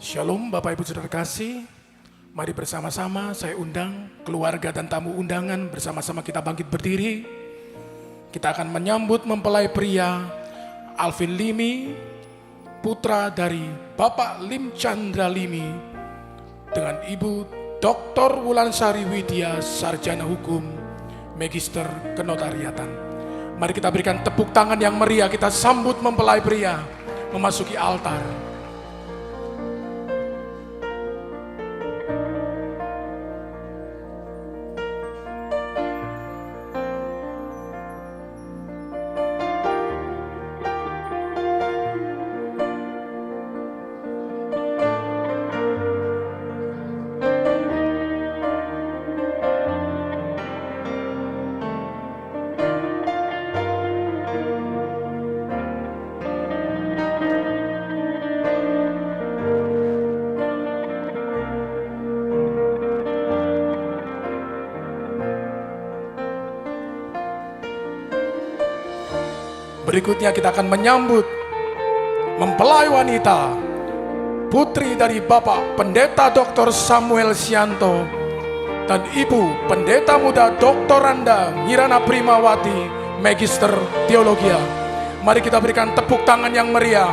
Shalom Bapak Ibu Saudara kasih. Mari bersama-sama saya undang keluarga dan tamu undangan, bersama-sama kita bangkit berdiri. Kita akan menyambut mempelai pria Alvin Limi, putra dari Bapak Lim Chandra Limi, dengan Ibu Dr. Wulansari Widya, Sarjana Hukum, Magister Kenotariatan. Mari kita berikan tepuk tangan yang meriah, kita sambut mempelai pria memasuki altar. Berikutnya kita akan menyambut mempelai wanita, putri dari Bapak Pendeta Dr. Samuel Sianto dan Ibu Pendeta Muda Dr. Randa Hirana Primawati, Magister Teologia. Mari kita berikan tepuk tangan yang meriah.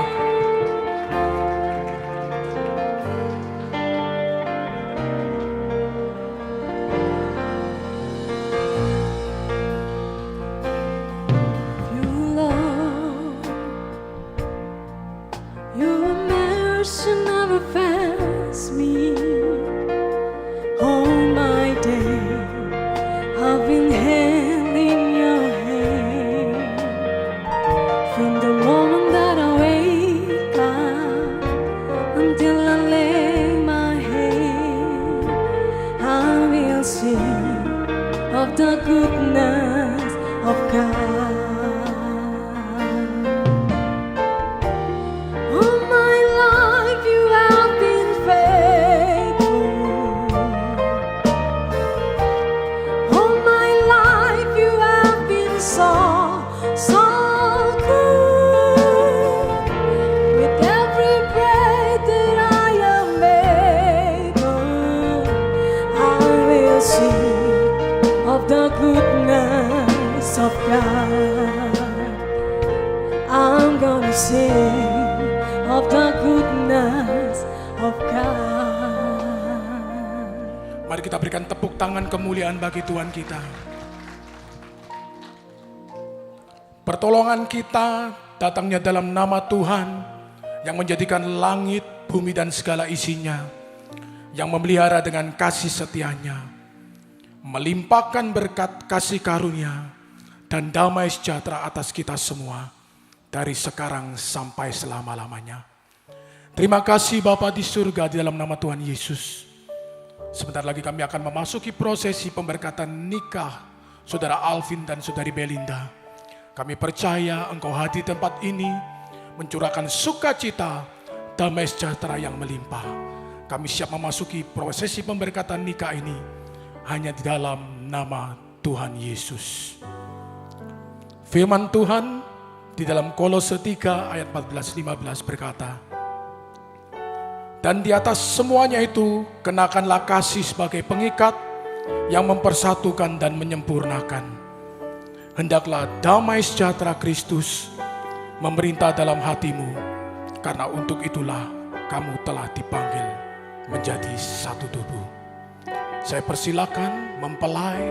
Mari kita berikan tepuk tangan kemuliaan bagi Tuhan kita. Pertolongan kita datangnya dalam nama Tuhan yang menjadikan langit, bumi dan segala isinya, yang memelihara dengan kasih setianya, melimpahkan berkat kasih karunia dan damai sejahtera atas kita semua dari sekarang sampai selama-lamanya. Terima kasih Bapa di surga, di dalam nama Tuhan Yesus. Sebentar lagi kami akan memasuki prosesi pemberkatan nikah Saudara Alvin dan Saudari Belinda. Kami percaya Engkau hadir di tempat ini mencurahkan sukacita, damai sejahtera yang melimpah. Kami siap memasuki prosesi pemberkatan nikah ini hanya di dalam nama Tuhan Yesus. Firman Tuhan di dalam Kolose 3 ayat 14-15 berkata, dan di atas semuanya itu kenakanlah kasih sebagai pengikat yang mempersatukan dan menyempurnakan. Hendaklah damai sejahtera Kristus memerintah dalam hatimu, karena untuk itulah kamu telah dipanggil menjadi satu tubuh. Saya persilakan mempelai,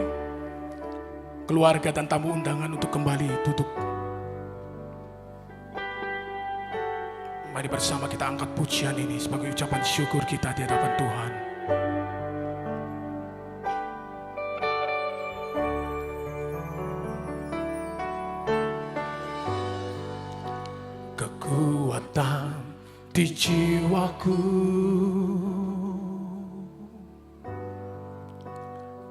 keluarga dan tamu undangan untuk kembali duduk. Mari bersama kita angkat pujian ini sebagai ucapan syukur kita di hadapan Tuhan. Kekuatan di jiwaku,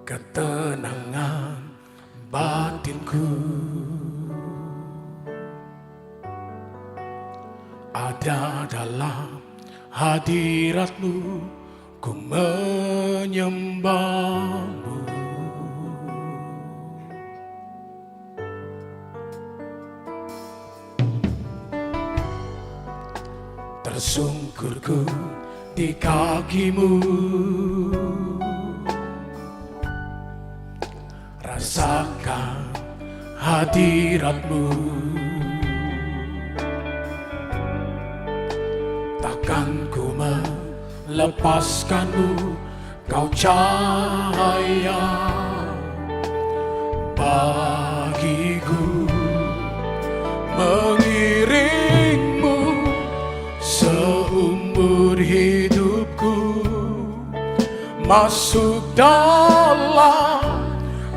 ketenangan batinku, ada dalam hadirat-Mu, ku menyembah-Mu. Tersungkur ku di kaki-Mu. Rasakan hadirat-Mu. Takkan ku melepaskan-Mu, Kau cahaya bagiku, mengiring-Mu seumur hidupku, masuk dalam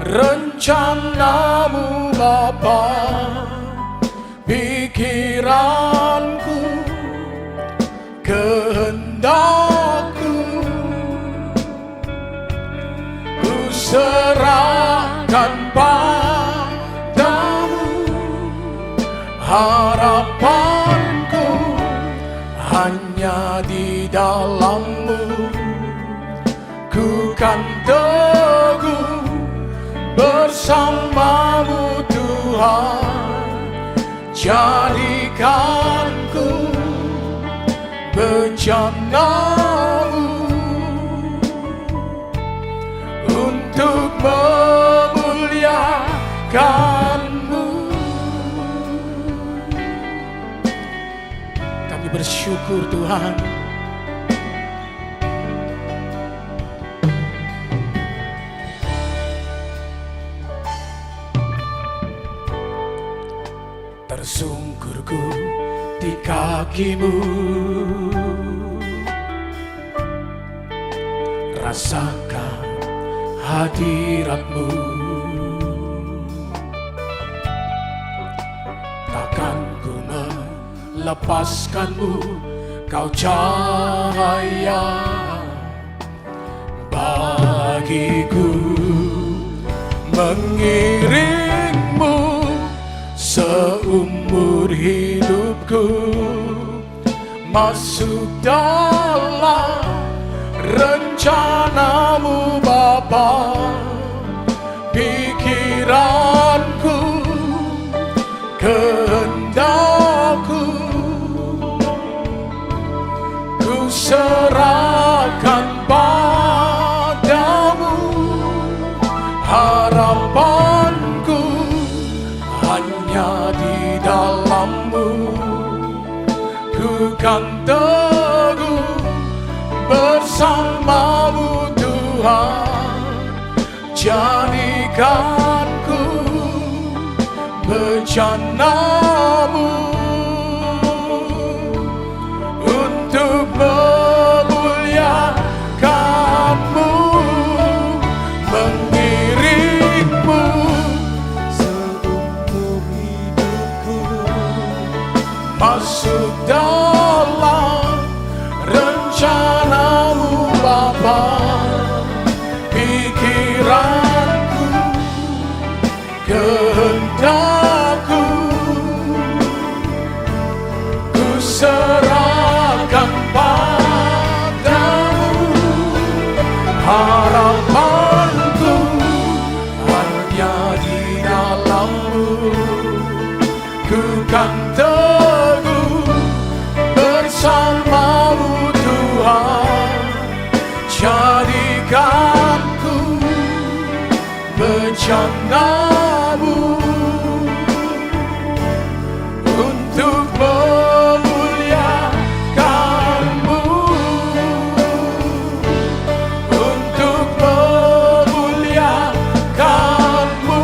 rencana-Mu Bapa. Pikiranku, kehendakku, ku serahkan padamu. Harapanku hanya di dalam-Mu. Ku kan teguh bersama-Mu Tuhan. Jadikanku bejana-Mu untuk memuliakan-Mu. Kami bersyukur Tuhan, tersungkurku di kaki-Mu. Rasakan hadirat-Mu. Takkan ku melepaskan-Mu, Kau cahaya bagiku, mengiring-Mu seumur hidupku, masuk dalam rencana-Mu Bapa. Pikiranku, kehendakku, ku serahkan padamu. Harapanku hanya di dalam-Mu. Ku kan teguh bersama-Mu Tuhan. Jadikanku bejana-Mu untuk memuliakan-Mu, mengiring-Mu seumur hidupku, masuk dalam rencana-Mu Bapa. Pikiranku, kehendakku, ku serahkan padamu. Harapanku hanya di dalam-Mu. Ku kan teguh bersama-Mu Tuhan. Jadikanku bejana-Mu untuk memuliakan-Mu, untuk memuliakan-Mu,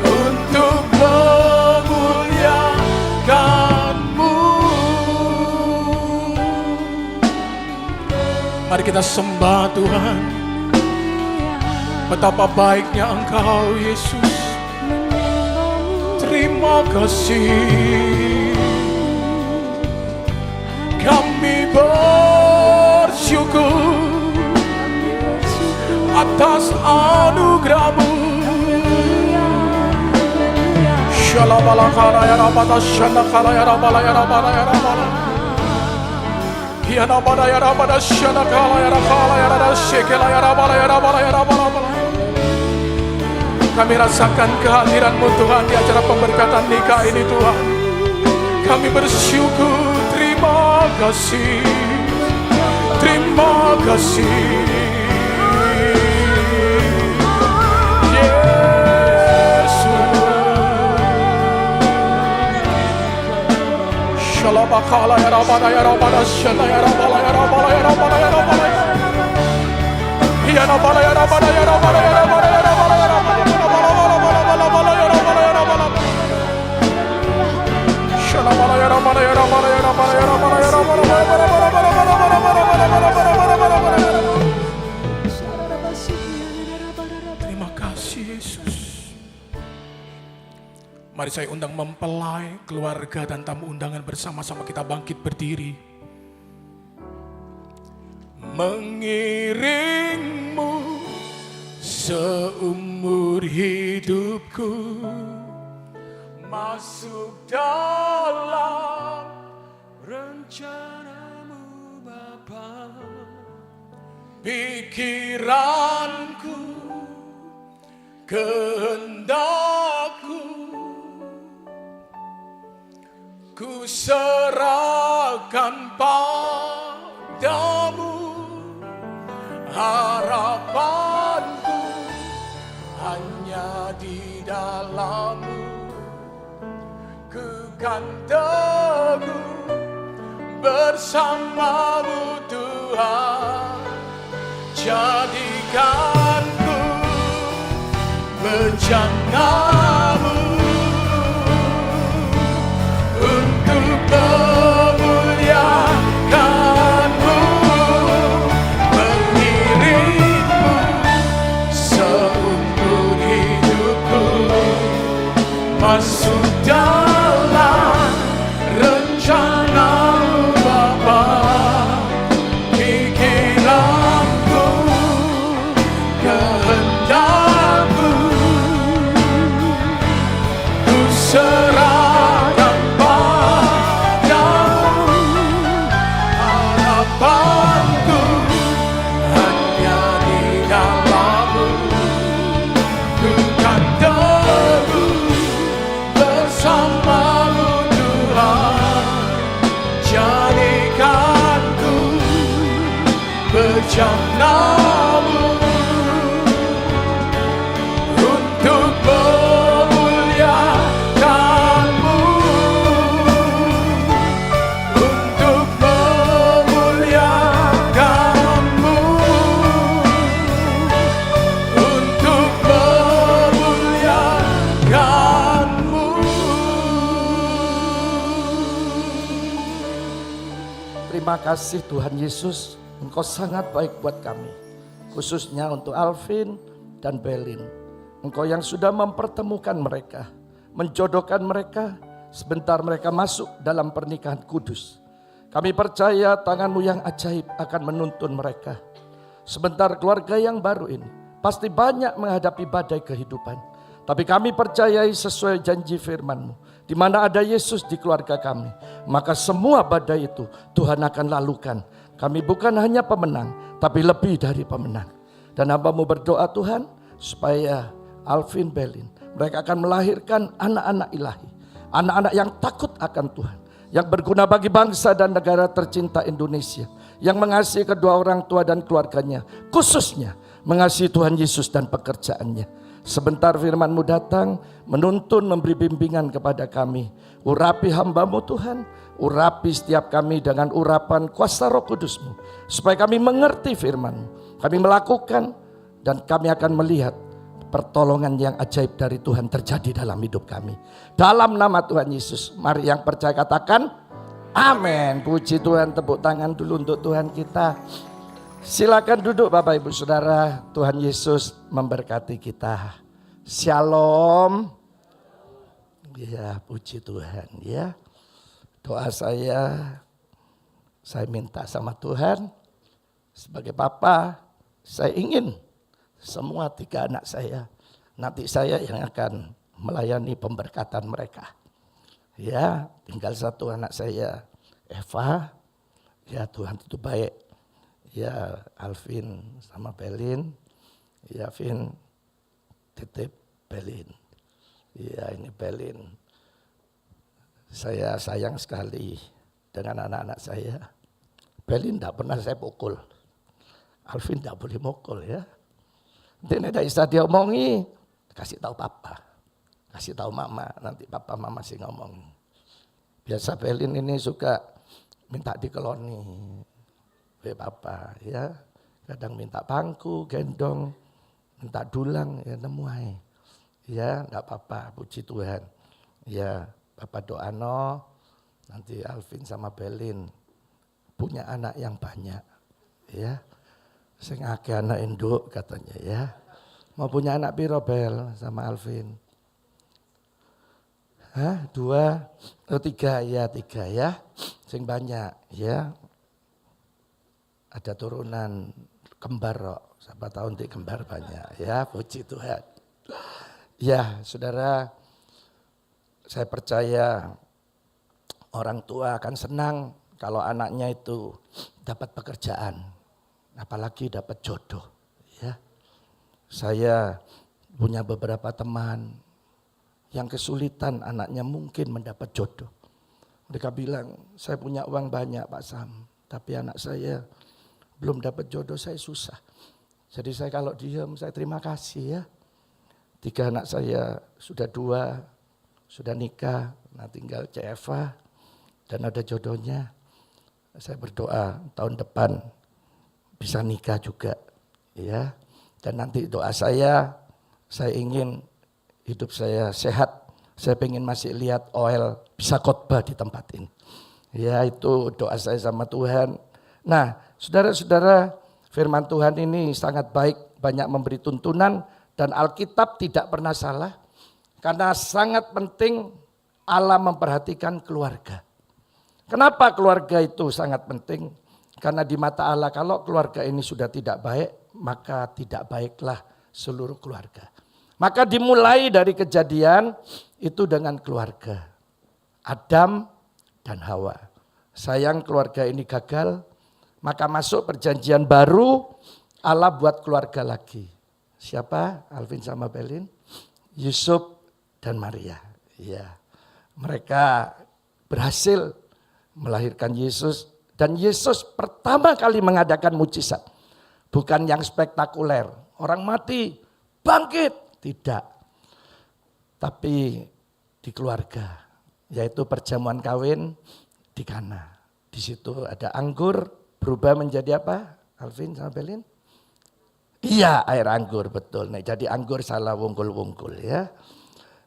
untuk memuliakan-Mu. Mari kita sembah Tuhan. Betapa baiknya Engkau Yesus. Terima kasih. Kami bersyukur atas anugerah-Mu. Shalabalakara ya rabata shandakala ya rabala ya rabala ya rabala. Hiana bada ya rabada shandakala ya rabala ya rabala shekela ya rabala ya rabala ya rabala. Kami rasakan kehadiran-Mu Tuhan di acara pemberkatan nikah ini Tuhan. Kami bersyukur, terima kasih, terima kasih. Shalabakala ya rabada ya rabada shana ya rabala ya rabala ya rabala ya rabala ya rabala ya rabala ya rabala ya rabala ya rabala ya rabala ya rabala ya rabala ya rabala shalabala ya rabala ya rabala ya rabala ya rabala ya rabala. Terima kasih Yesus. Mari saya undang mempelai, keluarga dan tamu undangan bersama-sama kita bangkit berdiri. Mengiringmu seumur hidupku, masuk dalam rencanamu Bapa. Pikiranku, kehendakku, ku serahkan padamu, harapanku hanya di dalam-Mu. Ku kan teguh bersama-Mu Tuhan, jadikanku bejana-Mu untuk memuliakan-Mu, mengiringmu seumur hidupku, masuk dalam rencana-Mu Bapa. Pikiranku, kehendakku, ku serahkan padamu, harapanku hanya di dalam-Mu. Ku kan teguh bersama-Mu Tuhan, jadikanku bejana-Mu untuk memuliakan-Mu, untuk memuliakan-Mu, untuk memuliakan-Mu. Terima kasih Tuhan Yesus, Engkau sangat baik buat kami. Khususnya untuk Alvin dan Belin. Engkau yang sudah mempertemukan mereka, menjodohkan mereka, sebentar mereka masuk dalam pernikahan kudus. Kami percaya tangan-Mu yang ajaib akan menuntun mereka. Sebentar keluarga yang baru ini pasti banyak menghadapi badai kehidupan. Tapi kami percayai sesuai janji firman-Mu, di mana ada Yesus di keluarga kami, maka semua badai itu Tuhan akan lalukan. Kami bukan hanya pemenang, tapi lebih dari pemenang. Dan hamba-Mu berdoa Tuhan, supaya Alvin Belin, mereka akan melahirkan anak-anak ilahi. Anak-anak yang takut akan Tuhan, yang berguna bagi bangsa dan negara tercinta Indonesia, yang mengasihi kedua orang tua dan keluarganya, khususnya mengasihi Tuhan Yesus dan pekerjaannya. Sebentar firman-Mu datang, menuntun, memberi bimbingan kepada kami. Urapi hamba-Mu Tuhan, urapi setiap kami dengan urapan kuasa Roh Kudus-Mu, supaya kami mengerti firman-Mu, kami melakukan, dan kami akan melihat pertolongan yang ajaib dari Tuhan terjadi dalam hidup kami. Dalam nama Tuhan Yesus, mari yang percaya katakan amin. Puji Tuhan, tepuk tangan dulu untuk Tuhan kita. Silakan duduk Bapak Ibu Saudara, Tuhan Yesus memberkati kita. Shalom. Ya, puji Tuhan ya. Doa saya minta sama Tuhan, sebagai Papa, saya ingin semua 3 anak saya, nanti saya yang akan melayani pemberkatan mereka. Ya, tinggal 1 anak saya, Eva. Ya, Tuhan itu baik. Ya, Alvin sama Belin. Ya, Vin titip Belin. Ya, ini Belin. Saya sayang sekali dengan anak-anak saya. Belin tidak pernah saya pukul. Alvin tidak boleh mukul ya. Nanti tidak bisa diomongi, kasih tahu papa, kasih tahu mama, nanti papa mama sih ngomong. Biasa Belin ini suka minta dikeloni, papa ya. Kadang minta bangku, gendong, minta dulang, ya nemu aja. Ya enggak apa-apa, puji Tuhan. Ya Bapak doano, nanti Alvin sama Belin punya anak yang banyak. Ya, sing akeh anak induk katanya ya. Mau punya anak piro Bel sama Alvin? Hah, 2 atau 3 ya, 3 ya. Sing banyak ya. Ada turunan kembar kok. Siapa tahu nanti kembar banyak ya, puji Tuhan. Ya, Saudara, saya percaya orang tua akan senang kalau anaknya itu dapat pekerjaan, apalagi dapat jodoh. Ya, saya punya beberapa teman yang kesulitan anaknya mungkin mendapat jodoh. Mereka bilang, saya punya uang banyak Pak Sam, tapi anak saya belum dapat jodoh, saya susah. Jadi saya kalau diam, saya terima kasih ya. 3 anak saya sudah 2, sudah nikah, nah tinggal CFA dan ada jodohnya. Saya berdoa tahun depan bisa nikah juga ya. Dan nanti doa saya ingin hidup saya sehat. Saya pengen masih lihat Oel bisa khotbah di tempat ini. Ya itu doa saya sama Tuhan. Nah saudara-saudara, firman Tuhan ini sangat baik, banyak memberi tuntunan dan Alkitab tidak pernah salah. Karena sangat penting Allah memperhatikan keluarga. Kenapa keluarga itu sangat penting? Karena di mata Allah kalau keluarga ini sudah tidak baik, maka tidak baiklah seluruh keluarga. Maka dimulai dari kejadian itu dengan keluarga. Adam dan Hawa. Sayang keluarga ini gagal, maka masuk perjanjian baru, Allah buat keluarga lagi. Siapa? Alvin sama Belin, Yusuf dan Maria. Ya, mereka berhasil melahirkan Yesus dan Yesus pertama kali mengadakan mujizat. Bukan yang spektakuler, orang mati, bangkit, tidak. Tapi di keluarga, yaitu perjamuan kawin di Kana. Di situ ada anggur berubah menjadi apa? Alvin sama Belin? Iya, air anggur, betul. Nah, jadi anggur salah wungkul-wungkul ya.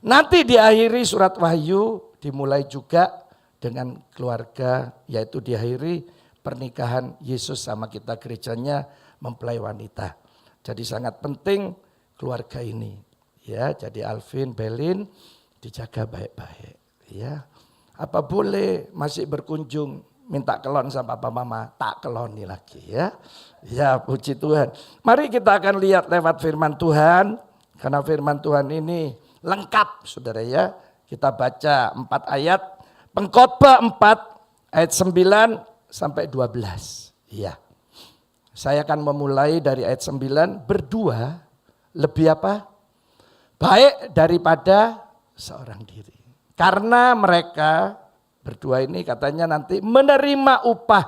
Nanti diakhiri surat Wahyu dimulai juga dengan keluarga, yaitu diakhiri pernikahan Yesus sama kita gerejanya mempelai wanita. Jadi sangat penting keluarga ini. Ya, jadi Alvin, Belin dijaga baik-baik. Ya, apa boleh masih berkunjung minta kelon sama papa mama, tak keloni lagi ya. Ya puji Tuhan. Mari kita akan lihat lewat firman Tuhan. Karena firman Tuhan ini lengkap saudara ya. Kita baca 4 ayat. Pengkhotbah 4 ayat 9 sampai 12. Iya. Saya akan memulai dari ayat 9. Berdua lebih apa? Baik daripada seorang diri. Karena mereka berdua ini katanya nanti menerima upah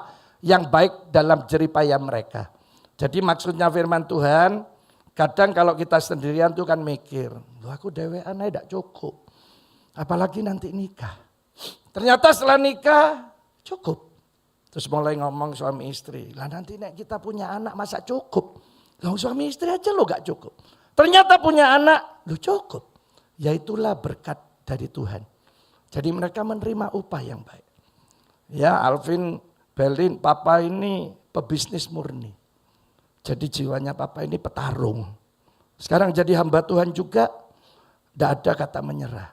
yang baik dalam jeripaya mereka. Jadi maksudnya firman Tuhan, kadang kalau kita sendirian tuh kan mikir, loh aku dewean aja tidak cukup. Apalagi nanti nikah. Ternyata setelah nikah cukup. Terus mulai ngomong suami istri, lah nanti nek kita punya anak masa cukup. Lah suami istri aja lo gak cukup. Ternyata punya anak, lo cukup. Ya itulah berkat dari Tuhan. Jadi mereka menerima upah yang baik. Ya Alvin, Belin, papa ini pebisnis murni. Jadi jiwanya papa ini petarung. Sekarang jadi hamba Tuhan juga, tidak ada kata menyerah.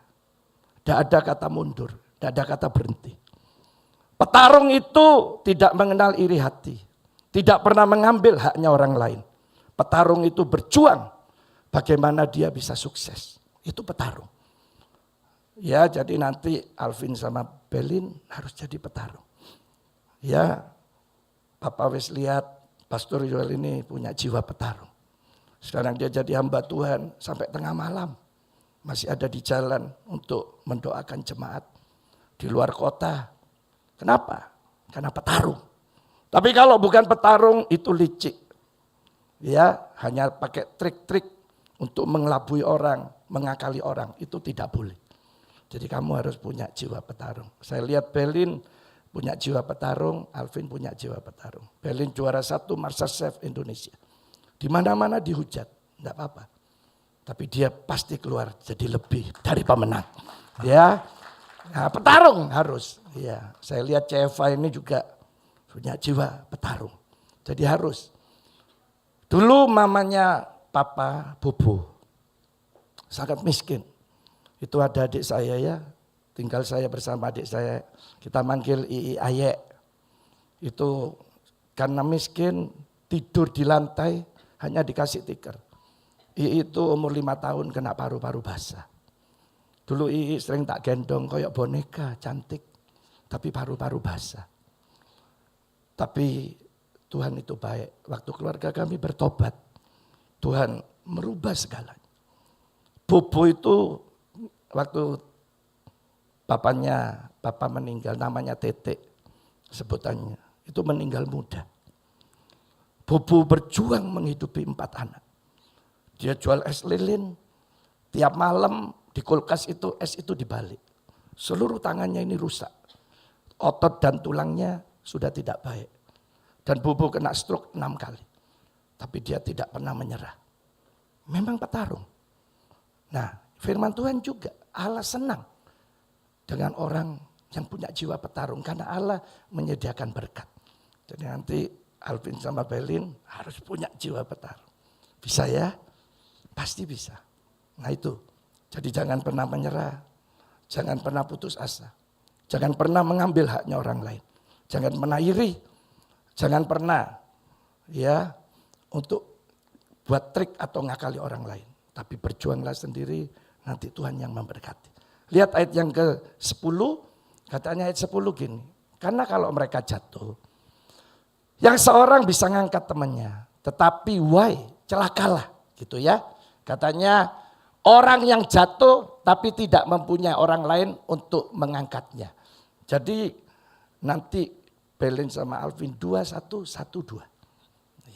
Tidak ada kata mundur, tidak ada kata berhenti. Petarung itu tidak mengenal iri hati. Tidak pernah mengambil haknya orang lain. Petarung itu berjuang bagaimana dia bisa sukses. Itu petarung. Ya jadi nanti Alvin sama Belin harus jadi petarung. Ya Papa wis lihat Pastor Yoel ini punya jiwa petarung. Sekarang dia jadi hamba Tuhan sampai tengah malam. Masih ada di jalan untuk mendoakan jemaat di luar kota. Kenapa? karena petarung. Tapi kalau bukan petarung itu licik. Ya, hanya pakai trik-trik untuk mengelabui orang, mengakali orang, itu tidak boleh. Jadi kamu harus punya jiwa petarung. Saya lihat Belin punya jiwa petarung, Alvin punya jiwa petarung. Belin juara 1 MasterChef Indonesia. Di mana-mana dihujat, enggak apa-apa. Tapi dia pasti keluar jadi lebih dari pemenang. Ya. Nah, petarung harus. Ya, saya lihat CFA ini juga punya jiwa petarung. Jadi harus. Dulu mamanya Papa Bobo sangat miskin. Itu ada adik saya ya, tinggal saya bersama adik saya. Kita manggil Ii Ayek. Itu karena miskin, tidur di lantai, hanya dikasih tikar. Ii itu umur 5 tahun kena paru-paru basah. Dulu Ii sering tak gendong kayak boneka, cantik. Tapi paru-paru basah. Tapi Tuhan itu baik. Waktu keluarga kami bertobat, Tuhan merubah segalanya. Bobo itu waktu Papa meninggal, namanya Tete sebutannya. Itu meninggal muda. Bobo berjuang menghidupi 4 anak. Dia jual es lilin, tiap malam di kulkas itu es itu dibalik. Seluruh tangannya ini rusak. Otot dan tulangnya sudah tidak baik. Dan Bobo kena stroke 6 kali. Tapi dia tidak pernah menyerah. Memang petarung. Nah, firman Tuhan juga, Allah senang dengan orang yang punya jiwa petarung. Karena Allah menyediakan berkat. Jadi nanti Alvin sama Belin harus punya jiwa petarung. Bisa ya? Pasti bisa. Nah itu, jadi jangan pernah menyerah. Jangan pernah putus asa. Jangan pernah mengambil haknya orang lain. Jangan pernah iri. Jangan pernah ya untuk buat trik atau ngakali orang lain. Tapi berjuanglah sendiri, nanti Tuhan yang memberkati. Lihat ayat yang ke-10, katanya ayat 10 gini. Karena kalau mereka jatuh, yang seorang bisa ngangkat temannya, tetapi celakalah gitu ya. Katanya orang yang jatuh tapi tidak mempunyai orang lain untuk mengangkatnya. Jadi nanti Belin sama Alvin 2-1-1-2.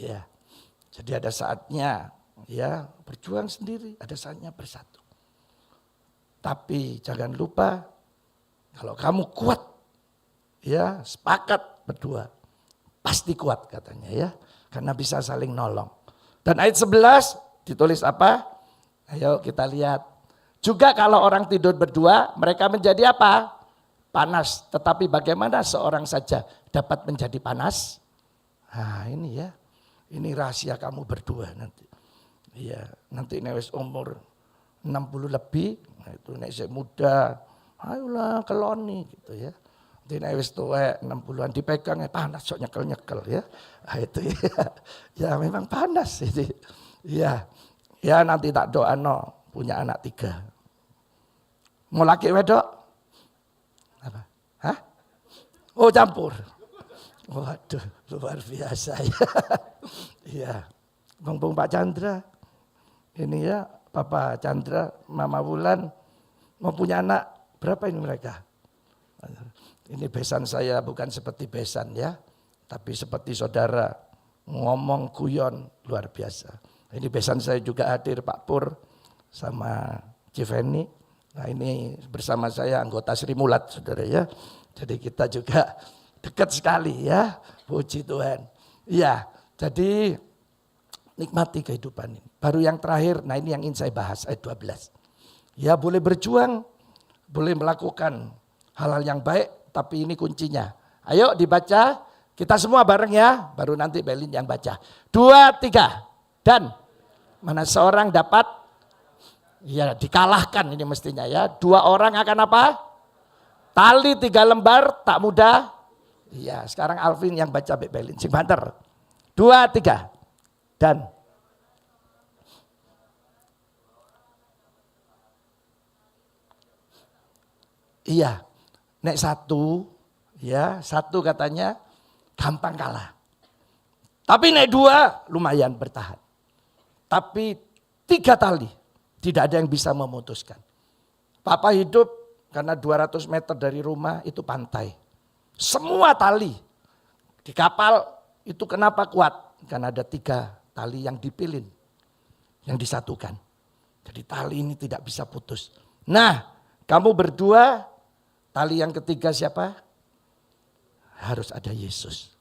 Ya. Jadi ada saatnya ya berjuang sendiri, ada saatnya bersatu. Tapi jangan lupa kalau kamu kuat ya sepakat berdua. Pasti kuat katanya ya. Karena bisa saling nolong. Dan ayat 11 ditulis apa? Ayo kita lihat. Juga kalau orang tidur berdua mereka menjadi apa? Panas. Tetapi bagaimana seorang saja dapat menjadi panas? Nah ini ya. Ini rahasia kamu berdua nanti. Iya, nanti newes umur 60 lebih, nah itu nek isih muda, ayolah keloni gitu ya. Nanti newes tuwek 60-an dipegang panas sok nyekel-nyekel ya. Nah itu ya. Ya memang panas itu. Iya. Ya nanti tak doano punya anak 3. Mau laki wedok? Apa? Hah? Oh campur. Waduh, luar biasa ya. Iya. Bung Pak Chandra. Ini ya, Papa Chandra, Mama Wulan mau punya anak. Berapa ini mereka? Ini besan saya bukan seperti besan ya. Tapi seperti saudara. Ngomong guyon luar biasa. Ini besan saya juga hadir Pak Pur sama Civeni. Nah ini bersama saya anggota Sri Mulat saudara ya. Jadi kita juga dekat sekali ya, puji Tuhan. Iya, jadi nikmati kehidupan ini. Baru yang terakhir, nah ini yang ingin saya bahas ayat 12. Ya boleh berjuang, boleh melakukan hal-hal yang baik, tapi ini kuncinya. Ayo dibaca, kita semua bareng ya, baru nanti Belin yang baca. 2, 3, dan mana seorang dapat, ya dikalahkan ini mestinya ya. 2 orang akan apa? Tali 3 lembar, tak mudah. Iya, sekarang Alvin yang baca Belin, sing banter. 2, 3, dan iya, nek 1, ya 1 katanya gampang kalah. Tapi nek 2 lumayan bertahan. Tapi 3 tali tidak ada yang bisa memutuskan. Papa hidup karena 200 meter dari rumah itu pantai. Semua tali Di kapal itu kenapa kuat? Karena ada 3 tali yang dipilin, yang disatukan. Jadi tali ini tidak bisa putus. Nah, kamu berdua, tali yang ketiga siapa? Harus ada Yesus.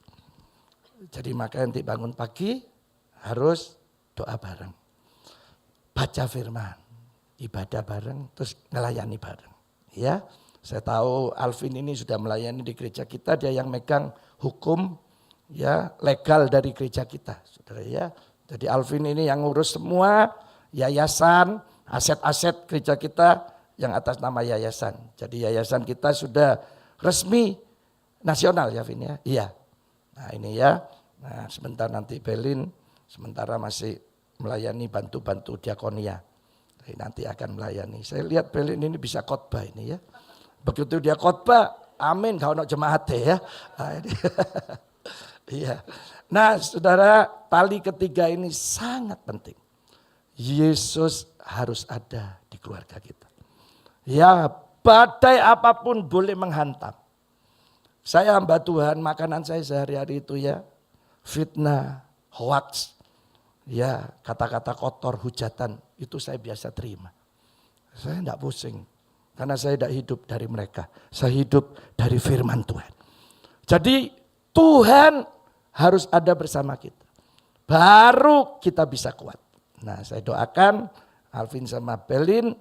Jadi makanya nanti bangun pagi harus doa bareng. Baca firman, ibadah bareng, terus ngelayani bareng. Ya, saya tahu Alvin ini sudah melayani di gereja kita, dia yang megang hukum ya legal dari gereja kita, saudara ya. Jadi Alvin ini yang ngurus semua yayasan, aset-aset gereja kita yang atas nama yayasan. Jadi yayasan kita sudah resmi nasional ya Vin ya. Iya. Nah ini ya. Nah sebentar nanti Belin sementara masih melayani bantu-bantu diakonia. Jadi nanti akan melayani. Saya lihat Belin ini bisa khotbah ini ya. Begitu dia khotbah, amin kau nak jemaat ya. Nah, ini. Iya. Nah saudara, tali ketiga ini sangat penting. Yesus harus ada di keluarga kita. Ya badai apapun boleh menghantam. Saya hamba Tuhan, makanan saya sehari-hari itu ya fitnah, hoax, ya kata-kata kotor, hujatan, itu saya biasa terima. Saya tidak pusing, karena saya tidak hidup dari mereka. Saya hidup dari firman Tuhan. Jadi Tuhan harus ada bersama kita. Baru kita bisa kuat. Nah saya doakan Alvin sama Belin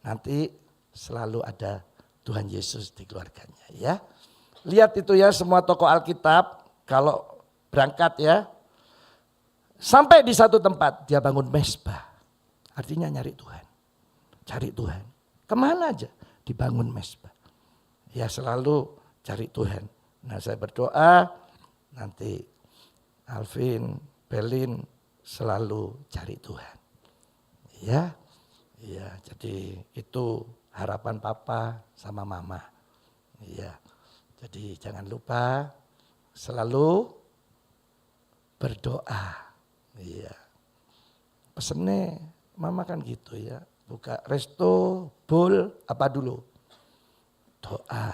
nanti selalu ada Tuhan Yesus di keluarganya ya. Lihat itu ya semua tokoh Alkitab kalau berangkat ya. Sampai di satu tempat dia bangun mezbah. Artinya nyari Tuhan. Cari Tuhan. Kemana aja dibangun mezbah. Ya selalu cari Tuhan. Nah saya berdoa nanti Alvin, Belin selalu cari Tuhan. Ya, ya jadi itu harapan papa sama mama. Ya, jadi jangan lupa selalu berdoa. Iya. Pesennya mama kan gitu ya. Buka resto, bol, apa dulu? Doa.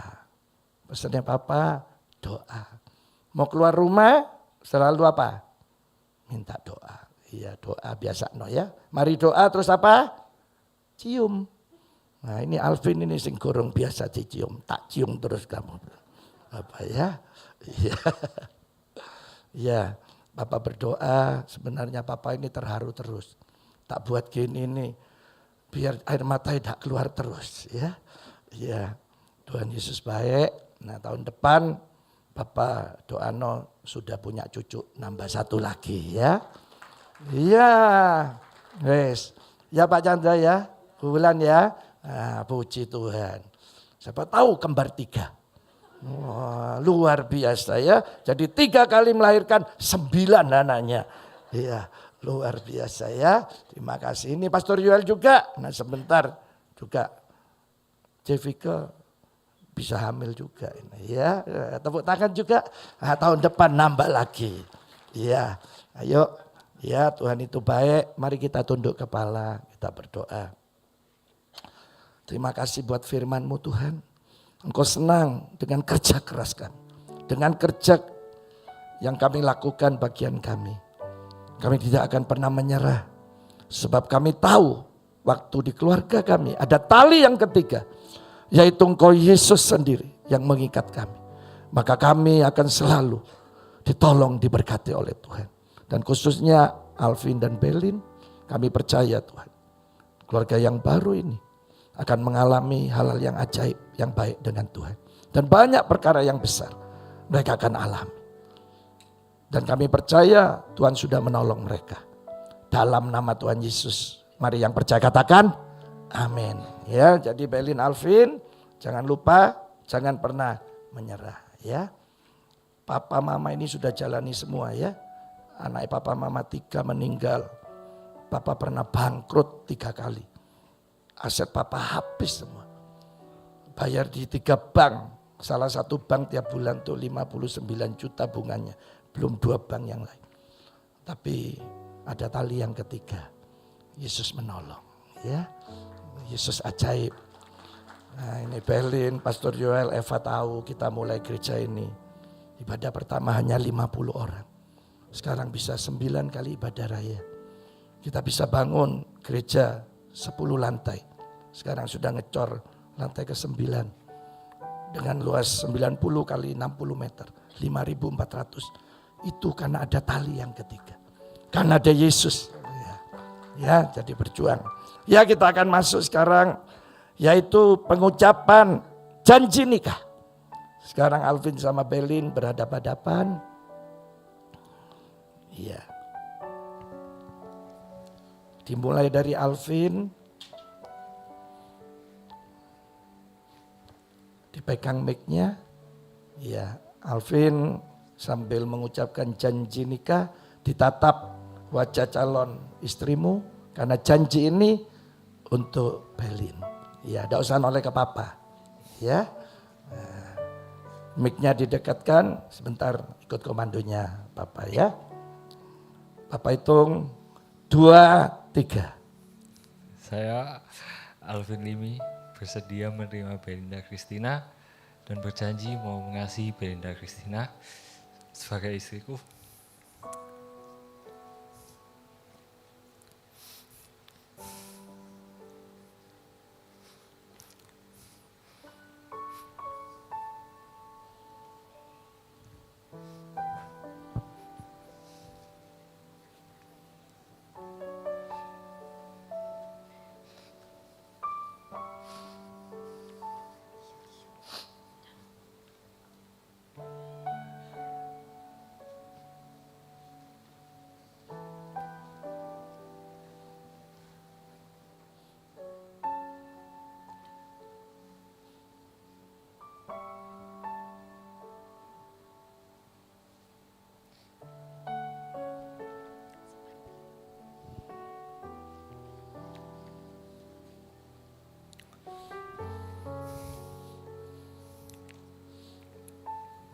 Pesennya papa, doa. Mau keluar rumah selalu apa? Minta doa. Iya doa biasa no ya. Mari doa terus apa? Cium. Nah ini Alvin ini sing gorong biasa dicium. Tak cium terus kamu. Apa ya? Iya. Iya. Papa berdoa, sebenarnya papa ini terharu terus. Tak buat gini nih, biar air mata tidak keluar terus ya. Ya, Tuhan Yesus baik. Nah tahun depan Papa doano sudah punya cucu nambah 1 lagi ya. Iya, wes. Ya Pak Chandra ya, bulan ya. Nah, puji Tuhan. Siapa tahu kembar 3. Wah, luar biasa ya. Jadi 3 kali melahirkan 9 anaknya. Iya, luar biasa ya. Terima kasih. Ini Pastor Yoel juga. Nah sebentar juga Jessica bisa hamil juga ini ya. Tepuk tangan juga. Nah, tahun depan nambah lagi. Iya, ayo. Ya Tuhan itu baik. Mari kita tunduk kepala, kita berdoa. Terima kasih buat firman-Mu Tuhan. Engkau senang dengan kerja keras kami. Dengan kerja yang kami lakukan bagian kami. Kami tidak akan pernah menyerah. Sebab kami tahu waktu di keluarga kami ada tali yang ketiga. Yaitu Engkau Yesus sendiri yang mengikat kami. Maka kami akan selalu ditolong, diberkati oleh Tuhan. Dan khususnya Alvin dan Belin, kami percaya Tuhan. Keluarga yang baru ini akan mengalami hal-hal yang ajaib, yang baik dengan Tuhan. Dan banyak perkara yang besar mereka akan alami. Dan kami percaya Tuhan sudah menolong mereka. Dalam nama Tuhan Yesus. Mari yang percaya katakan amin. Ya, jadi Belin Alvin jangan lupa, jangan pernah menyerah ya. Papa mama ini sudah jalani semua ya. Anak papa mama 3 meninggal. Papa pernah bangkrut 3 kali. Aset papa habis semua. Bayar di 3 bank. Salah satu bank tiap bulan tuh 59 juta bunganya. Belum 2 bank yang lain. Tapi ada tali yang ketiga. Yesus menolong. Ya, Yesus ajaib. Nah ini Belin, Pastor Yoel, Eva tahu kita mulai gereja ini. Ibadah pertama hanya 50 orang. Sekarang bisa 9 kali ibadah raya. Kita bisa bangun gereja 10 lantai. Sekarang sudah ngecor lantai ke-9. Dengan luas 90 kali 60 meter. 5.400. Itu karena ada tali yang ketiga. Karena ada Yesus. Ya, jadi berjuang. Ya, kita akan masuk sekarang yaitu pengucapan janji nikah. Sekarang Alvin sama Belin berhadapan-hadapan. Iya. Dimulai dari Alvin. Dipegang mic-nya. Iya, Alvin sambil mengucapkan janji nikah, ditatap wajah calon istrimu karena janji ini untuk Belin. Ya, tidak usah noleh ke papa. Ya, mic-nya didekatkan, sebentar ikut komandonya papa ya. Papa hitung 2, 3. Saya Alvin Limi bersedia menerima Belinda Christina dan berjanji mau mengasihi Belinda Christina sebagai istriku.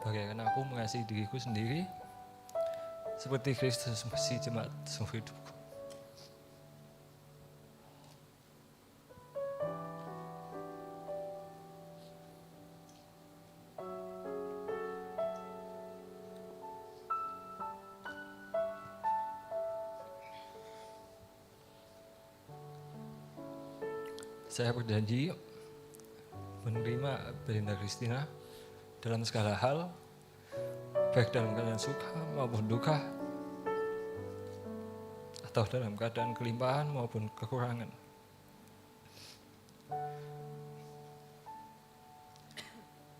Bagaikan aku mengasihi diriku sendiri, seperti Kristus mengasihi jemaat seumur hidupku. Saya berjanji menerima Belinda Christina dalam segala hal, baik dalam keadaan suka maupun duka, atau dalam keadaan kelimpahan maupun kekurangan.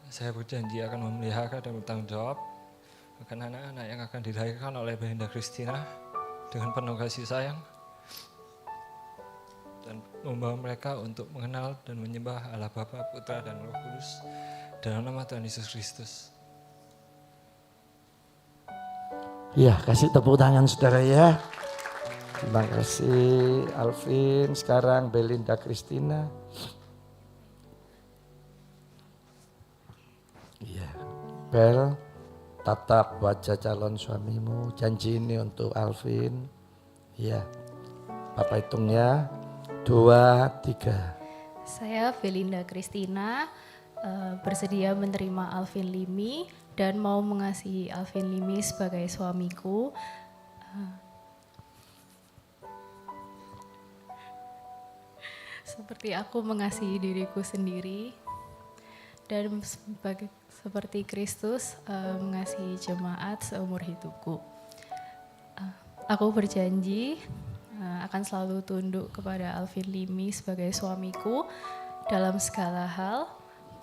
Saya berjanji akan memelihara dan bertanggung jawab akan anak-anak yang akan dilahirkan oleh Belinda Christina dengan penuh kasih sayang, dan membawa mereka untuk mengenal dan menyembah Allah Bapa, Putra, dan Roh Kudus dalam nama Tuhan Yesus Kristus. Ya, kasih tepuk tangan saudara ya. Terima kasih Alvin. Sekarang Belinda Christina. Iya, Bel, tatap wajah calon suamimu. Janji ini untuk Alvin. Iya, Papa hitung ya. 2, 3. Saya Belinda Christina, bersedia menerima Alvin Limi dan mau mengasihi Alvin Limi sebagai suamiku. Seperti aku mengasihi diriku sendiri dan seperti Kristus mengasihi jemaat seumur hidupku. Aku berjanji akan selalu tunduk kepada Alvin Limi sebagai suamiku dalam segala hal,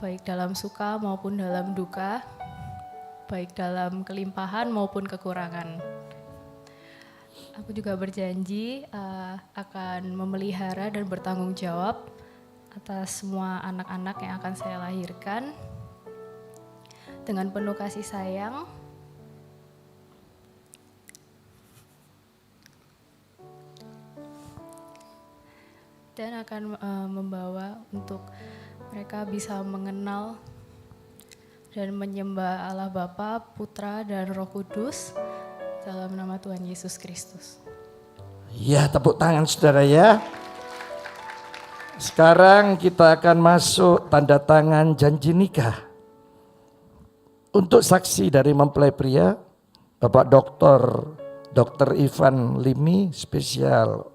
baik dalam suka maupun dalam duka, baik dalam kelimpahan maupun kekurangan. Aku juga berjanji akan memelihara dan bertanggung jawab atas semua anak-anak yang akan saya lahirkan dengan penuh kasih sayang. Dan akan membawa untuk mereka bisa mengenal dan menyembah Allah Bapa, Putra, dan Roh Kudus dalam nama Tuhan Yesus Kristus. Ya, tepuk tangan saudara ya. Sekarang kita akan masuk tanda tangan janji nikah. Untuk saksi dari mempelai pria, Bapak Dr. Ivan Limi, spesial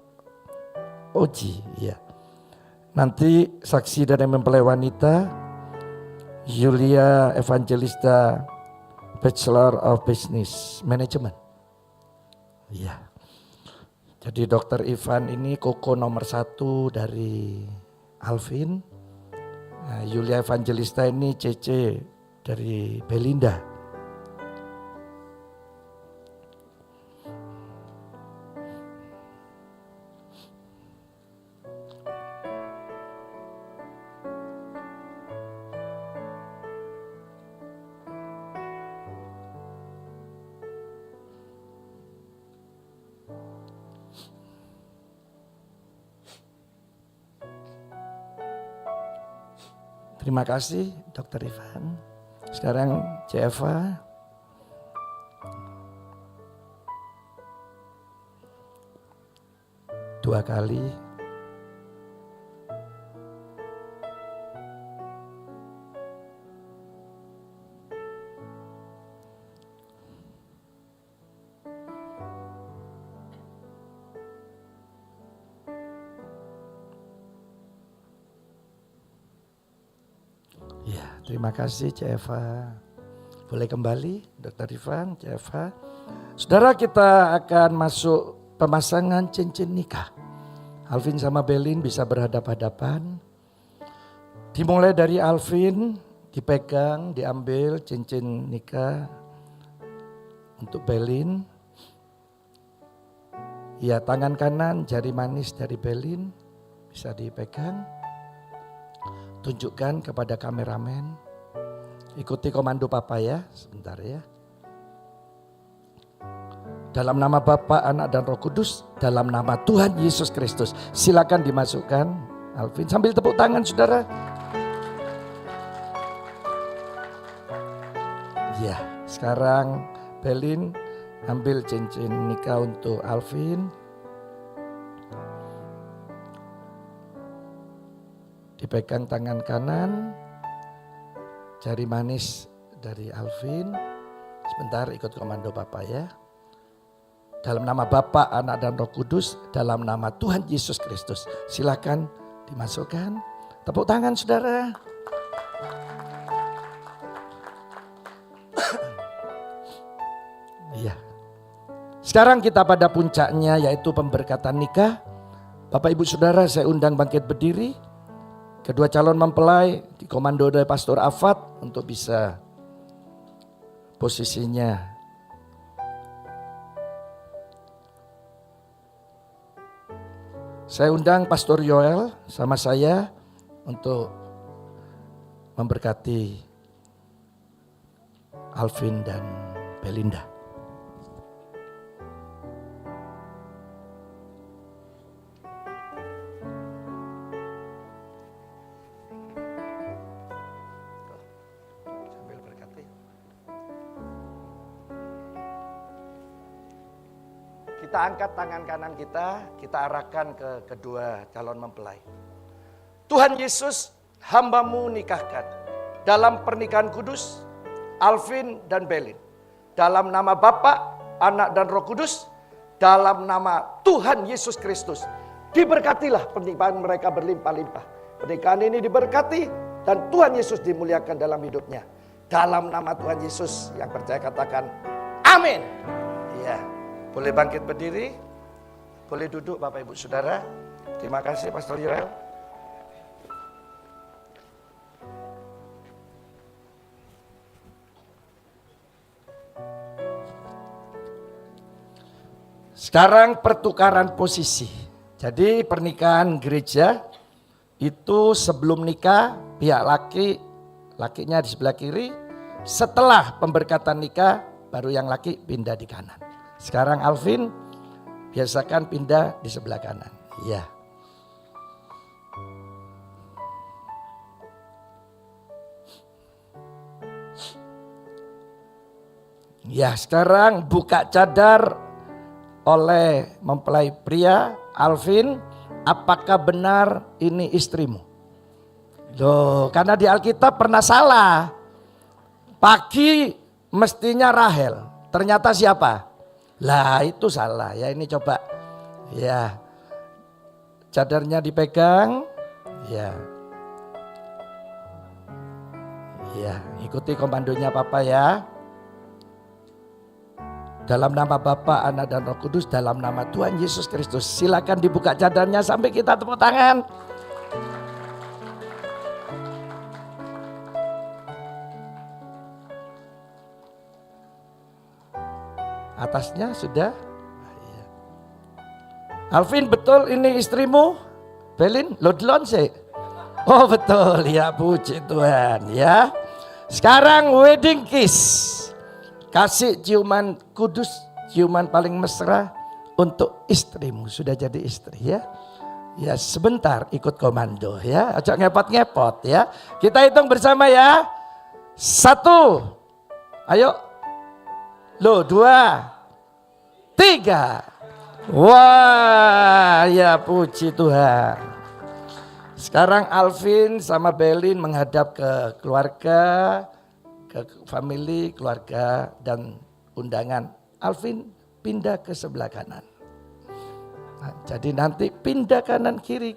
Oji. Ya. Nanti saksi dari mempelai wanita, Yulia Evangelista, Bachelor of Business Management. Ya. Jadi Dr. Ivan ini koko nomor 1 dari Alvin. Nah, Yulia Evangelista ini CC dari Belinda. Terima kasih Dr. Ivan. Sekarang Jeva. Dua kali. Ya, terima kasih Jeva. Boleh kembali Dr. Ivan, Jeva. Saudara, kita akan masuk pemasangan cincin nikah. Alvin sama Belin bisa berhadap-hadapan. Dimulai dari Alvin, dipegang, diambil cincin nikah untuk Belin. Ya, tangan kanan jari manis dari Belin bisa dipegang. Tunjukkan kepada kameramen. Ikuti komando Papa ya, sebentar ya. Dalam nama Bapa, Anak dan Roh Kudus, dalam nama Tuhan Yesus Kristus. Silakan dimasukkan Alvin sambil tepuk tangan saudara. Ya, sekarang Belin ambil cincin nikah untuk Alvin. Dipegang tangan kanan, jari manis dari Alvin. Sebentar, ikut komando Bapak ya. Dalam nama Bapa, Anak dan Roh Kudus, dalam nama Tuhan Yesus Kristus. Silakan dimasukkan. Tepuk tangan saudara. Iya. Sekarang kita pada puncaknya yaitu pemberkatan nikah. Bapak Ibu Saudara, saya undang bangkit berdiri. Kedua calon mempelai dikomando oleh Pastor Afat untuk bisa posisinya. Saya undang Pastor Yoel sama saya untuk memberkati Alvin dan Belinda. Kita angkat tangan kanan kita arahkan ke kedua calon mempelai. Tuhan Yesus, hamba-Mu nikahkan dalam pernikahan kudus Alvin dan Belin. Dalam nama Bapa, Anak dan Roh Kudus, dalam nama Tuhan Yesus Kristus. Diberkatilah pernikahan mereka berlimpah-limpah. Pernikahan ini diberkati dan Tuhan Yesus dimuliakan dalam hidupnya. Dalam nama Tuhan Yesus, yang percaya katakan amin. Iya. Boleh bangkit berdiri, boleh duduk Bapak Ibu Saudara. Terima kasih Pastor Yurel. Sekarang pertukaran posisi. Jadi pernikahan gereja itu sebelum nikah pihak lakinya di sebelah kiri. Setelah pemberkatan nikah baru yang laki pindah di kanan. Sekarang Alvin biasakan pindah di sebelah kanan. Iya. Ya, sekarang buka cadar oleh mempelai pria Alvin. Apakah benar ini istrimu? Loh, karena di Alkitab pernah salah. Pagi mestinya Rahel, ternyata siapa? Lah itu salah ya, ini coba ya. Cadarnya dipegang, ya. Ya, ikuti komandonya Papa ya. Dalam nama Bapa, Anak dan Roh Kudus, dalam nama Tuhan Yesus Kristus. Silakan dibuka cadarnya sampai kita tepuk tangan. Atasnya sudah. Alvin, betul ini istrimu? Belin, lodlon sih. Oh betul, ya puji Tuhan ya. Sekarang wedding kiss. Kasih ciuman kudus, ciuman paling mesra untuk istrimu. Sudah jadi istri ya. Ya sebentar ikut komando ya. Ajak ngepot-ngepot ya. Kita hitung bersama ya. 1. Ayo. Loh 2. 3. Wah, ya puji Tuhan. Sekarang Alvin sama Belin menghadap ke keluarga, ke family, keluarga dan undangan. Alvin pindah ke sebelah kanan. Nah, jadi nanti pindah kanan kiri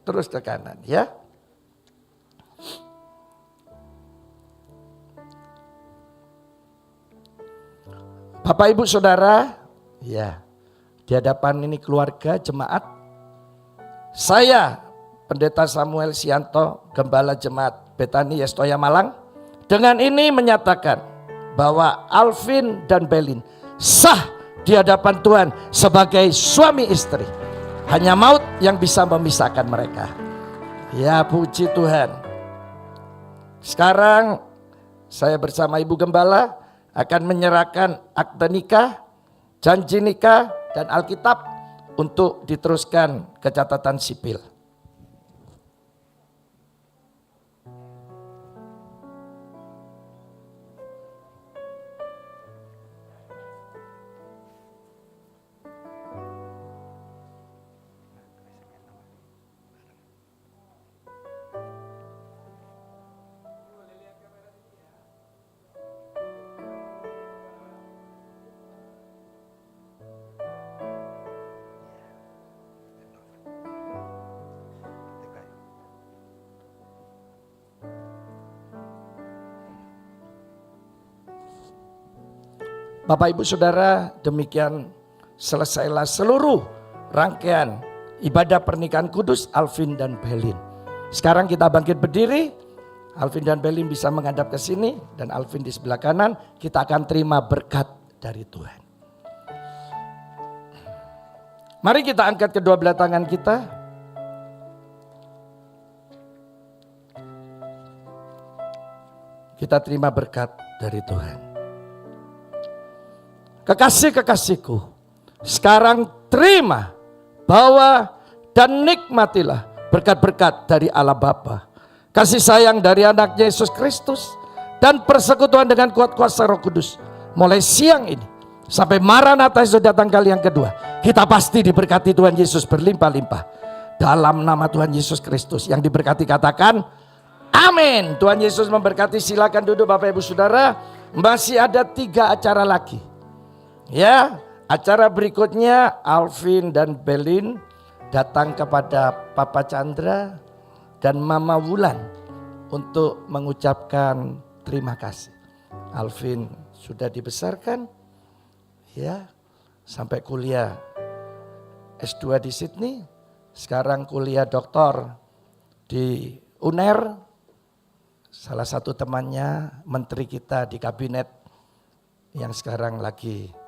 terus ke kanan ya. Bapak Ibu Saudara, ya. Di hadapan ini keluarga jemaat, saya Pendeta Samuel Sianto, Gembala Jemaat Betani Yestoya Malang, dengan ini menyatakan bahwa Alvin dan Belin sah di hadapan Tuhan sebagai suami istri. Hanya maut yang bisa memisahkan mereka. Ya puji Tuhan. Sekarang saya bersama Ibu Gembala akan menyerahkan akte nikah, janji nikah, dan Alkitab untuk diteruskan ke catatan sipil. Bapak Ibu Saudara, demikian selesailah seluruh rangkaian ibadah pernikahan kudus Alvin dan Belin. Sekarang kita bangkit berdiri, Alvin dan Belin bisa menghadap ke sini dan Alvin di sebelah kanan, kita akan terima berkat dari Tuhan. Mari kita angkat kedua belah tangan kita. Kita terima berkat dari Tuhan. Kekasih-kekasihku, sekarang terima, bawa dan nikmatilah berkat-berkat dari Allah Bapa, kasih sayang dari anaknya Yesus Kristus, dan persekutuan dengan kuat kuasa Roh Kudus. Mulai siang ini sampai Maranatha Yesus datang kali yang kedua, kita pasti diberkati Tuhan Yesus berlimpah-limpah. Dalam nama Tuhan Yesus Kristus yang diberkati katakan amin. Tuhan Yesus memberkati. Silakan duduk Bapak Ibu Saudara. Masih ada 3 acara lagi. Ya, acara berikutnya Alvin dan Belin datang kepada Papa Chandra dan Mama Wulan untuk mengucapkan terima kasih. Alvin sudah dibesarkan ya sampai kuliah S2 di Sydney, sekarang kuliah doktor di UNER. Salah satu temannya menteri kita di kabinet yang sekarang lagi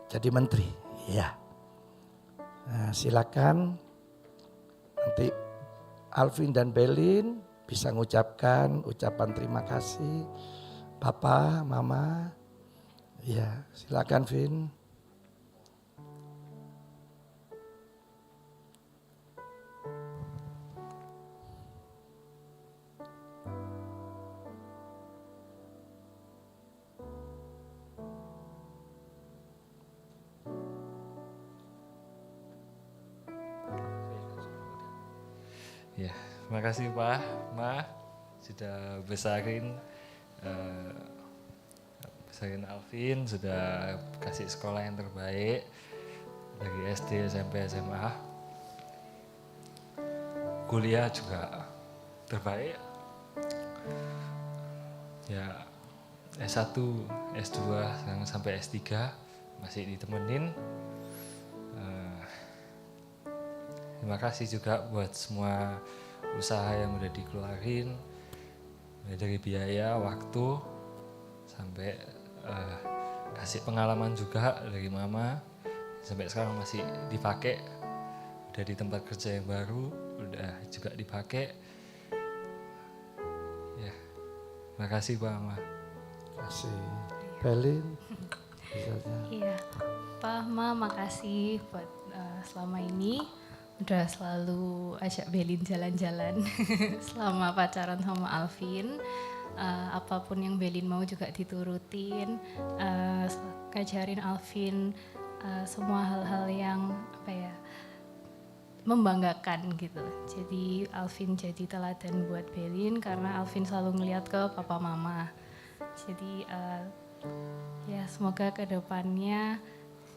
jadi menteri, ya. Nah, silakan nanti Alvin dan Belin bisa mengucapkan ucapan terima kasih, Papa, Mama, ya. Silakan, Vin. Ya, terima kasih Pak, Ma sudah besarin besarin Alvin, sudah kasih sekolah yang terbaik dari SD, SMP, SMA. Kuliah juga terbaik. Ya S1, S2, sekarang sampai S3 masih ditemenin. Terima kasih juga buat semua usaha yang udah dikeluarin, mulai dari biaya, waktu, sampai kasih pengalaman juga dari mama. Sampai sekarang masih dipakai, udah di tempat kerja yang baru, udah juga dipakai. Ya, terima kasih Pak Mama. Kasih. Belin. Misalnya. Iya, Pak Ma, makasih buat selama ini udah selalu ajak Belin jalan-jalan selama pacaran sama Alvin. Apapun yang Belin mau juga diturutin, ngajarin Alvin semua hal-hal yang membanggakan gitu. Jadi Alvin jadi teladan buat Belin karena Alvin selalu ngeliat ke papa mama. Jadi ya semoga kedepannya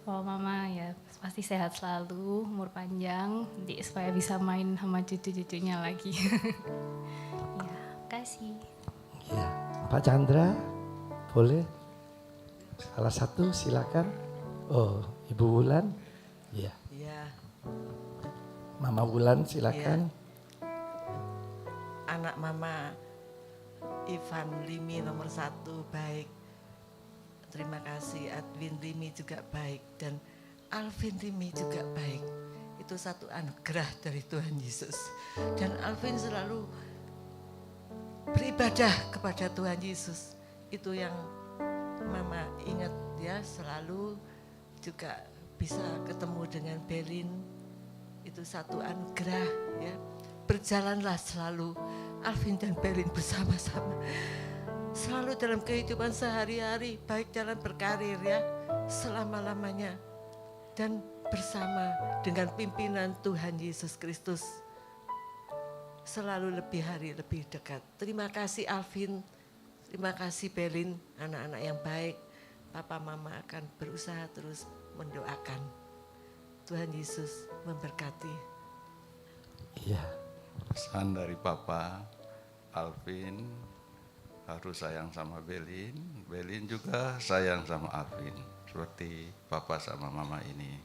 papa mama ya pasti sehat selalu, umur panjang, nanti supaya bisa main sama cucu-cucunya lagi. Ya, kasih. Ya, Pak Chandra, boleh? Salah satu silakan. Oh, Ibu Wulan. Iya. Iya, Mama Wulan silakan. anak mama Ivan Limi nomor 1 baik. Terima kasih, Edwin Limi juga baik dan Alvin Limi juga baik. Itu satu anugerah dari Tuhan Yesus. Dan Alvin selalu beribadah kepada Tuhan Yesus. Itu yang mama ingat ya, selalu juga bisa ketemu dengan Belin. Itu satu anugerah ya. Berjalanlah selalu Alvin dan Belin bersama-sama. Selalu dalam kehidupan sehari-hari, baik dalam berkarir ya, selama-lamanya. Dan bersama dengan pimpinan Tuhan Yesus Kristus. Selalu lebih hari lebih dekat. Terima kasih Alvin, terima kasih Belin, anak-anak yang baik. Papa mama akan berusaha terus mendoakan. Tuhan Yesus memberkati. Iya. Pesan dari Papa, Alvin harus sayang sama Belin, Belin juga sayang sama Alvin. Seperti Papa sama Mama ini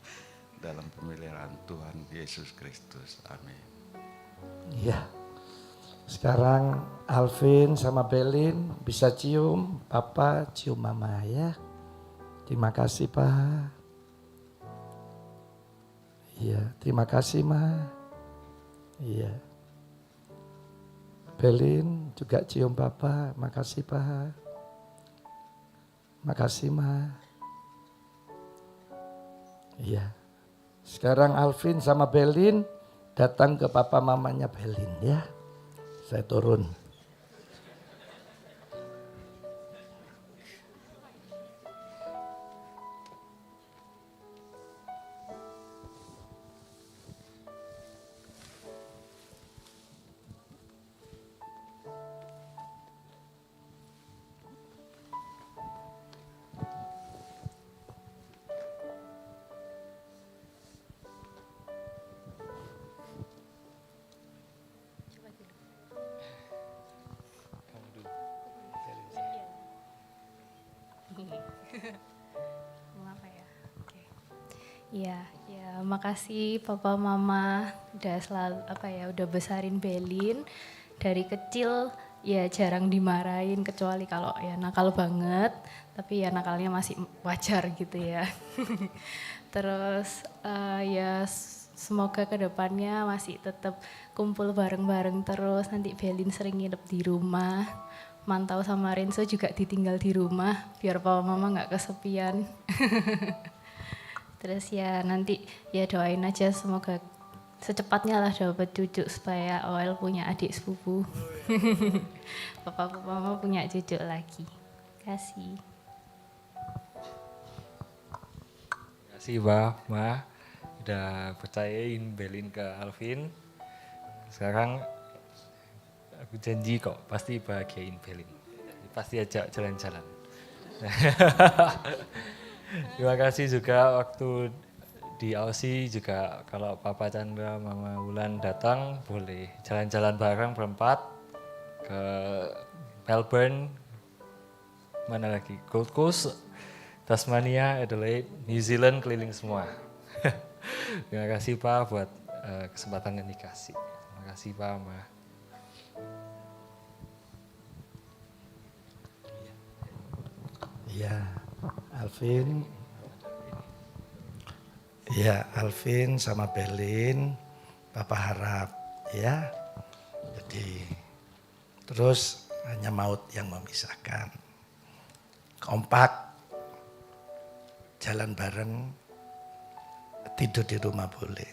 dalam pemeliharaan Tuhan Yesus Kristus. Amin. Iya. Sekarang Alvin sama Belin bisa cium Papa, cium Mama ya. Terima kasih Pak. Iya, terima kasih Ma. Iya. Belin juga cium Papa, makasih Pak. Makasih Ma. Iya. Sekarang Alvin sama Belin datang ke papa mamanya Belin ya. Saya turun. Apa ya? Oke. Iya, ya makasih Papa Mama udah selalu udah besarin Belin dari kecil ya jarang dimarahin kecuali kalau ya nakal banget, tapi ya nakalnya masih wajar gitu ya. Terus ya semoga kedepannya masih tetap kumpul bareng-bareng terus, nanti Belin sering nginep di rumah. Mantau sama Renzo juga ditinggal di rumah biar papa mama nggak kesepian. Terus ya nanti ya doain aja semoga secepatnya lah dapat cucu supaya OL punya adik sepupu. Papa mama punya cucu lagi. Kasih. Terima kasih Pak, Ma, udah percayain Belin ke Alvin. Sekarang aku janji kok pasti bahagiain Belin. pasti ajak jalan-jalan. Terima kasih juga waktu di Aussie juga kalau Papa Chandra, Mama Wulan datang boleh jalan-jalan bareng berempat ke Melbourne, mana lagi, Gold Coast, Tasmania, Adelaide, New Zealand, keliling semua. Terima kasih Pak buat kesempatan yang dikasih. Terima kasih Pak, Ma. Ya, Alvin. Ya, Alvin sama Belin, Papa harap ya. Jadi terus hanya maut yang memisahkan. Kompak, jalan bareng, tidur di rumah boleh.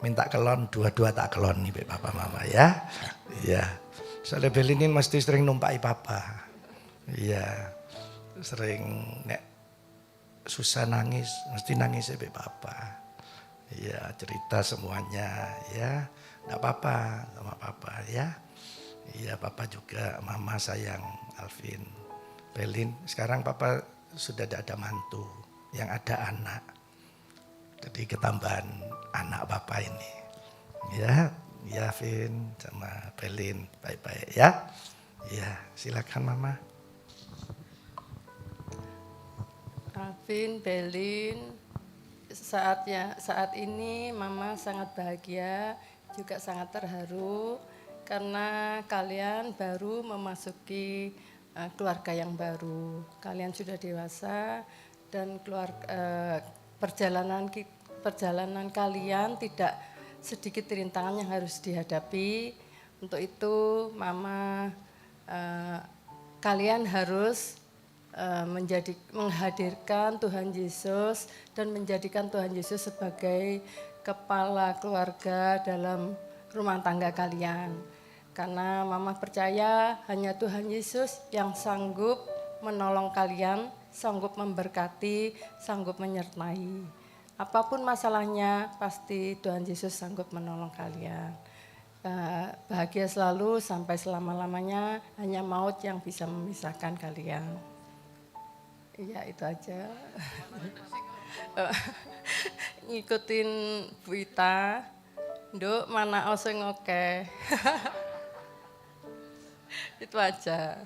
Minta kelon, dua-dua tak kelon nih Papa Mama ya. Iya. Soalnya Belin ini mesti sering numpai Papa. Iya. Sering nek susah nangis, mesti nangis ya Papa. Iya, cerita semuanya ya. Enggak apa-apa sama Papa ya. Iya, Papa juga, Mama sayang Alvin. Belin, sekarang Papa sudah tidak ada mantu, yang ada anak. Jadi ketambahan anak Papa ini. Ya, ya Vin sama Belin, baik-baik ya. Ya, silakan Mama. Alvin, Belin, saat ini Mama sangat bahagia, juga sangat terharu karena kalian baru memasuki keluarga yang baru. Kalian sudah dewasa dan perjalanan kalian tidak sedikit rintangan yang harus dihadapi. Untuk itu, Mama, kalian harus menghadirkan Tuhan Yesus dan menjadikan Tuhan Yesus sebagai kepala keluarga dalam rumah tangga kalian. Karena Mama percaya hanya Tuhan Yesus yang sanggup menolong kalian, sanggup memberkati, sanggup menyertai. Apapun masalahnya, pasti Tuhan Yesus sanggup menolong kalian. Bahagia selalu sampai selama-lamanya, hanya maut yang bisa memisahkan kalian. Iya, itu aja. Ngikutin Bu Ita, Nduk, mana oseng oke. Itu aja.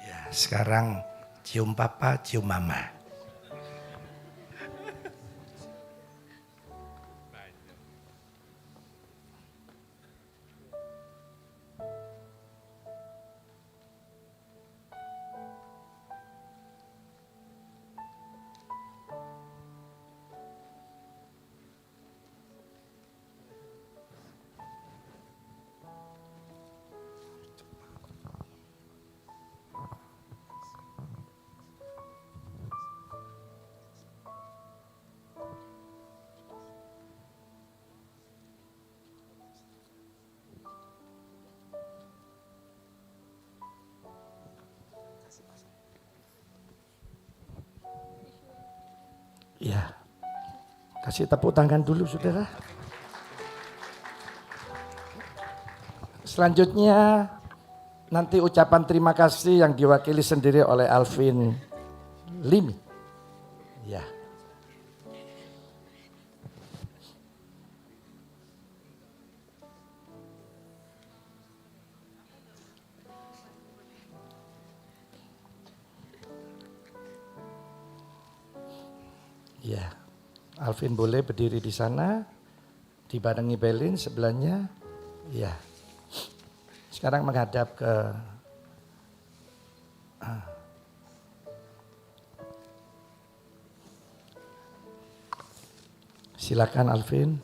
Ya, sekarang cium Papa, cium Mama. Ya, kasih tepuk tangan dulu saudara. Selanjutnya nanti ucapan terima kasih yang diwakili sendiri oleh Alvin Limi. Ya. Ya, Alvin boleh berdiri di sana, dibarengi Belin sebelahnya. Ya, sekarang menghadap ke silakan Alvin.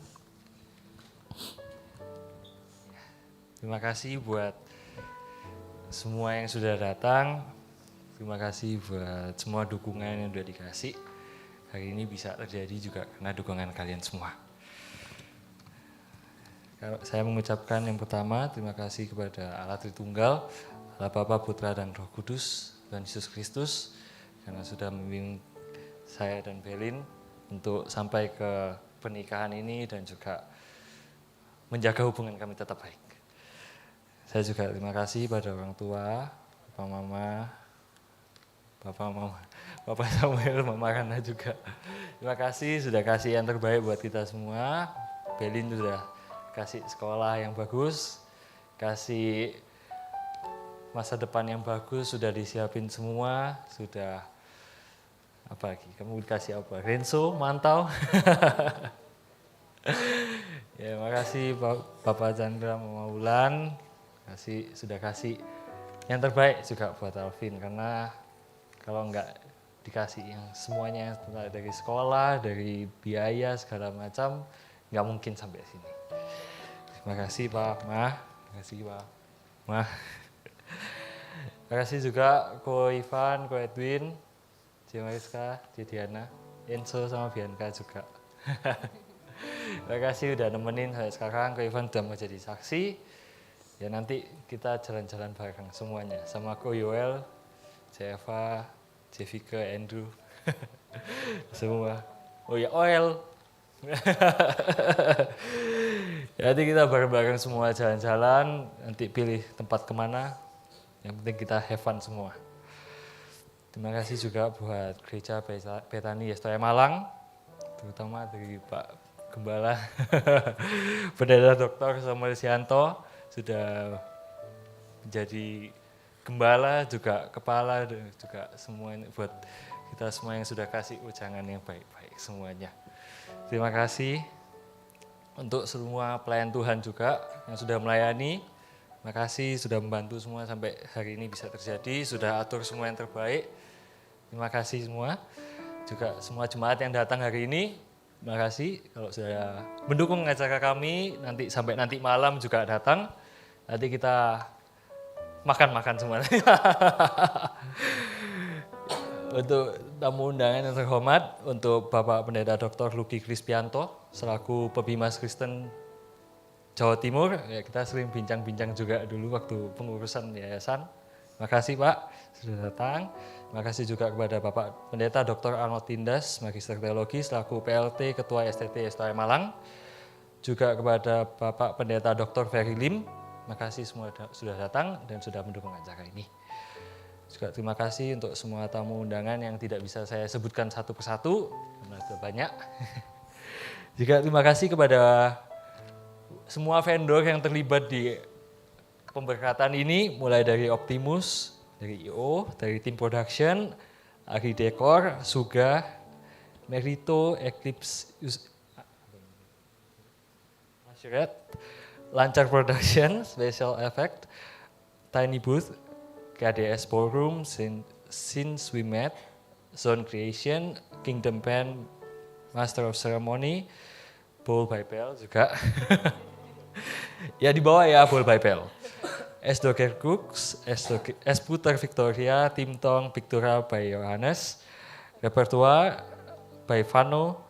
Terima kasih buat semua yang sudah datang. Terima kasih buat semua dukungan yang sudah dikasih. Hari ini bisa terjadi juga karena dukungan kalian semua. Saya mengucapkan yang pertama, terima kasih kepada Allah Tritunggal, Allah Bapa, Putra, dan Roh Kudus, Tuhan Yesus Kristus, karena sudah membimbing saya dan Belin untuk sampai ke pernikahan ini dan juga menjaga hubungan kami tetap baik. Saya juga terima kasih pada orang tua, Bapak Samuel, Mama Rana juga. Terima kasih sudah kasih yang terbaik buat kita semua. Belin sudah kasih sekolah yang bagus, kasih masa depan yang bagus, sudah disiapin semua, sudah apa lagi? Kamu dikasih apa? Renzo, mantau. Ya, makasih Bapak Chandra, Mama Wulan, sudah kasih yang terbaik juga buat Alvin, karena kalau enggak dikasih yang semuanya dari sekolah, dari biaya segala macam, nggak mungkin sampai sini. Terima kasih Pak, Mah. Terima kasih Pak, Mah. Terima kasih juga Ko Ivan, Ko Edwin, C. Mariska, C. Diana, Enzo sama Bianca juga. Terima kasih udah nemenin sampai sekarang. Ko Ivan udah mau jadi saksi. Ya nanti kita jalan-jalan bareng semuanya. Sama Ko Yoel, C. Eva, Jessica, Andrew, semua. Oh ya, Oel. Ya, nanti kita bareng-bareng semua jalan-jalan, nanti pilih tempat kemana. Yang penting kita have fun semua. Terima kasih juga buat Gereja Betani Yestoya Malang, terutama dari Pak Gembala, Pendeta Dr. Samuel Sianto, sudah menjadi gembala, juga kepala, dan juga semuanya buat kita semua yang sudah kasih ujangan yang baik-baik semuanya. Terima kasih untuk semua pelayan Tuhan juga yang sudah melayani. Terima kasih sudah membantu semua sampai hari ini bisa terjadi, sudah atur semua yang terbaik. Terima kasih semua. Juga semua jemaat yang datang hari ini, terima kasih kalau sudah mendukung acara kami, sampai nanti malam juga datang. Nanti kita makan semua. Untuk tamu undangan yang terhormat, untuk Bapak Pendeta Dr. Luki Krispianto selaku Pebimas Kristen Jawa Timur, ya kita sering bincang-bincang juga dulu waktu pengurusan yayasan. Terima kasih Pak sudah datang. Terima kasih juga kepada Bapak Pendeta Dr. Arnold Tindas, Magister Teologi selaku PLT Ketua STT Yestoya Malang. Juga kepada Bapak Pendeta Dr. Ferry Lim. Terima kasih semua sudah datang dan sudah mendukung acara ini. Juga terima kasih untuk semua tamu undangan yang tidak bisa saya sebutkan satu persatu, karena sudah banyak. Juga terima kasih kepada semua vendor yang terlibat di pemberkatan ini, mulai dari Optimus, dari IO, dari tim production, Agri Dekor, Suga, Merito, Eclipse, Lancar Production, Special Effect, Tiny Booth, KDS Ballroom, Since We Met, Zone Creation, Kingdom Band, Master of Ceremony, Bowl by Bell juga. Ya di bawah ya Bowl by Bell. S. Docker Cooks, S. Puter Victoria, Tim Tong, Pictura by Yohanes, Repertoire by Vano,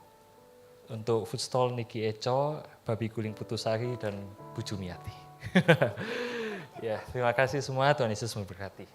untuk food stall Niki Eco, Babi Guling Putusari, dan Bu Jumiati. Ya, terima kasih semua, Tuhan Yesus memberkati.